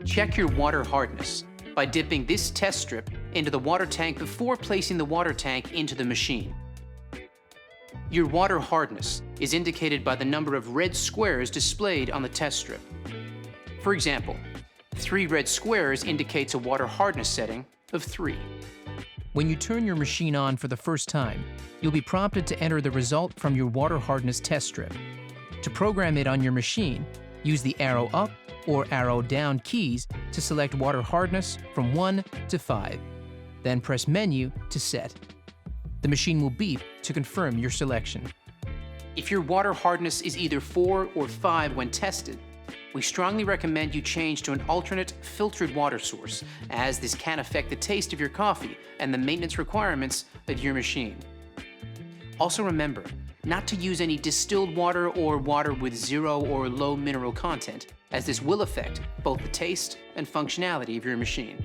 Check your water hardness by dipping this test strip into the water tank before placing the water tank into the machine. Your water hardness is indicated by the number of red squares displayed on the test strip. For example, 3 red squares indicates a water hardness setting of 3. When you turn your machine on for the first time, you'll be prompted to enter the result from your water hardness test strip. To program it on your machine, use the arrow up or arrow down keys to select water hardness from 1 to 5. Then press Menu to set. The machine will beep to confirm your selection. If your water hardness is either 4 or 5 when tested, we strongly recommend you change to an alternate filtered water source, as this can affect the taste of your coffee and the maintenance requirements of your machine. Also remember not to use any distilled water or water with 0 or low mineral content, as this will affect both the taste and functionality of your machine.